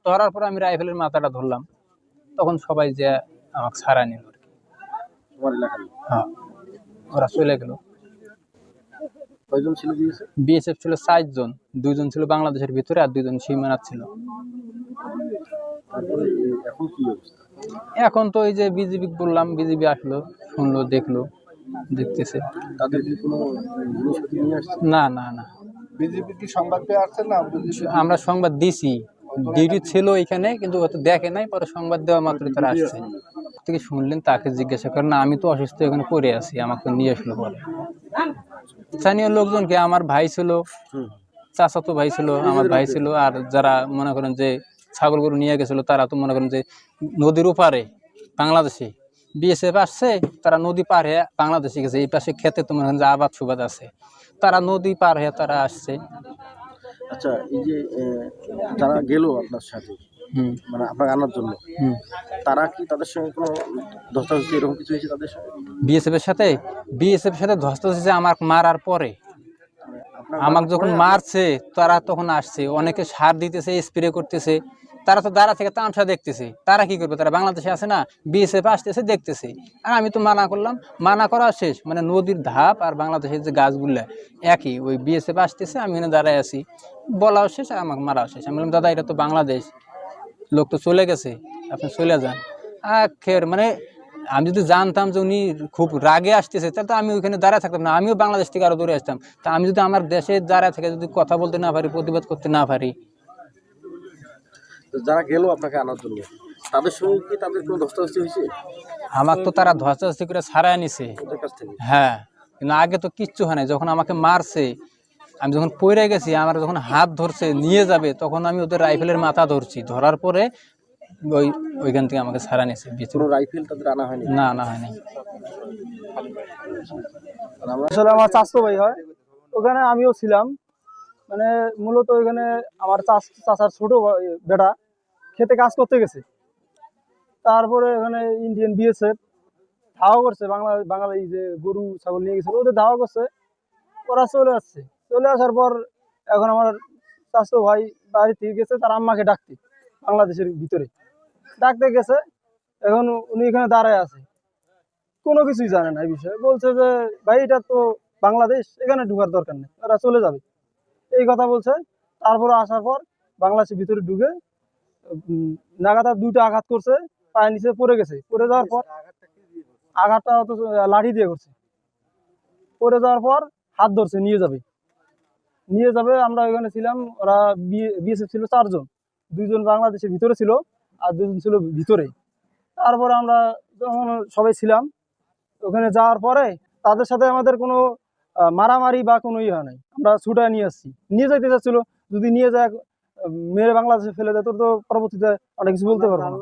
ধরার পর আমি রাইফেলের মাথাটা ধরলাম, তখন সবাই যে আমাকে ছাড়া নিল আর কি। হ্যাঁ, ওরা চলে গেল। কয়জন ছিল বিএসএফ ছিল 4 জন, 2 জন ছিল বাংলাদেশের ভিতরে আর 2 জন সীমানাত ছিল। এখন তো এই যে বিজিবি বললাম, বিজিবি আসলো, শুনলো, দেখলো, দেখতেছে। না না না, বিজেপি কি সংবাদ পেয়ে আসছেন না? আমরা সংবাদ দিছি, ডিউটি ছিল এখানে, কিন্তু হয়তো দেখে নাই, পরে সংবাদ দেওয়া মাত্র তারা আসছে। থেকে শুনলেন, তাকে জিজ্ঞাসা করেন, আমি তো অসুস্থ এখানে পড়ে আছি, আমাকে নিয়ে আসলো। পরে স্থানীয় লোকজনকে, আমার ভাই ছিল, চাচাতো ভাই ছিল, আমার ভাই ছিল, আর যারা মনে করেন যে ছাগল গরু নিয়ে গেছিল, তারা তো মনে করেন যে নদীর ওপারে বাংলাদেশে বিএসএফ আসছে, তারা নদী পার হয়ে বাংলাদেশে গেছে। এই পাশে খেতে তো মনে করেন যে আবাদ সুবাদ আছে, তারা নদী পার হয়ে তারা আসছে। আচ্ছা, এই যে যারা গেল আপনার সাথে, মানে আপনাকে আনার জন্য, তারা কি তাদের সঙ্গে কোনো ধস্তাধস্তি এরকম কিছু হয়েছে তাদের সঙ্গে? বিএসএফ এর সাথে ধস্তাধস্তি আমাকে মারার পরে, আমাকে যখন মারছে তারা তখন আসছে, অনেকে সার দিতেছে, স্প্রে করতেছে, তারা তো দাঁড়া থেকে তামসা দেখতেছে। তারা কি করবে, তারা বাংলাদেশে আছে না, বিএসএফ আসতেছে, দেখতেছে। আর আমি তো মানা করলাম, মানা করা শেষ, মানে নদীর ধাপ আর বাংলাদেশের যে গাছগুলা একই, ওই বিএসএফ আসতেছে, আমি এখানে দাঁড়ায় আছি, বলাও শেষ আর আমাকে মারা শেষ। আমি বললাম, দাদা এটা তো বাংলাদেশ, লোক তো চলে গেছে, আপনি চলে যান। আখের মানে আমি যদি জানতাম যে উনি খুব রাগে আসতেছে, তাহলে তো আমি ওইখানে দাঁড়ায় থাকতাম না, আমিও বাংলাদেশ থেকে আরো দূরে আসতাম। তা আমি যদি আমার দেশে দাঁড়ায় থেকে যদি কথা বলতে না পারি, প্রতিবাদ করতে না পারি। যারা গেল আপনাকে আনার জন্য, তাদের সঙ্গে কি তাদের কোনো ধস্তাধস্তি হয়েছে? আমার তো তারা ধস্তাধস্তি করে ছাড়ায় নিছে। হ্যাঁ, কিন্তু আগে তো কিচ্ছু হয় না। যখন আমাকে মারছে, আমি যখন পড়ে গেছি, আমার যখন হাত ধরছে নিয়ে যাবে, তখন আমি ওদের রাইফেলের মাথা ধরছি, ধরার পরে ওইখান থেকে আমাকে ছাড়া নিয়েছে। রাইফেল তাদের আনা হয়নি? না, আনা হয়নি। আসলে আমার চাচাতো ভাই হয়, ওখানে আমিও ছিলাম। মানে মূলত ওইখানে আমার চাচার ছোট বেটা খেতে কাজ করতে গেছে, তারপরে এখানে ইন্ডিয়ান বিএসএফ ধাওয়া করছে, বাঙালি যে গরু ছাগল নিয়ে গেছিল ওদের ধাওয়া করছে, ওরা চলে আসছে। চলে আসার পর এখন আমার চাচাতো ভাই বাড়ি থেকে গেছে তার আম্মাকে ডাকতে, বাংলাদেশের ভিতরে ডাকতে গেছে। এখন উনি এখানে দাঁড়ায় আছে, কোনো কিছুই জানে না এই বিষয়ে। বলছে যে ভাই এটা তো বাংলাদেশ, এখানে ঢুকার দরকার নেই, ওরা চলে যাবে, এই কথা বলছে। তারপরে আসার পর বাংলাদেশের ভিতরে ঢুকে নাগাতার 2টা আঘাত করছে, পায়ের নিচে পড়ে গেছে। পড়ে যাওয়ার পর আঘাতটা হয়তো লাঠি দিয়ে করছে। পড়ে যাওয়ার পর হাত ধরছে, নিয়ে যাবে। আমরা ওইখানে ছিলাম, ওরা বিএসএফ ছিল 4 জন, 2 জন বাংলাদেশের ভিতরে ছিল আর 2 জন ছিল ভিতরে। তারপরে আমরা যখন সবাই ছিলাম ওখানে যাওয়ার পরে তাদের সাথে আমাদের কোনো মারামারি বা কোনো ইয়ে হয় নাই। আমরা ছুটায় নিয়ে আসছি, নিয়ে যাইতে চাচ্ছিল, যদি নিয়ে যায় মেরে বাংলাদেশে ফেলে দেয়, তোর তো পরবর্তীতে অনেক কিছু বলতে পারবো না।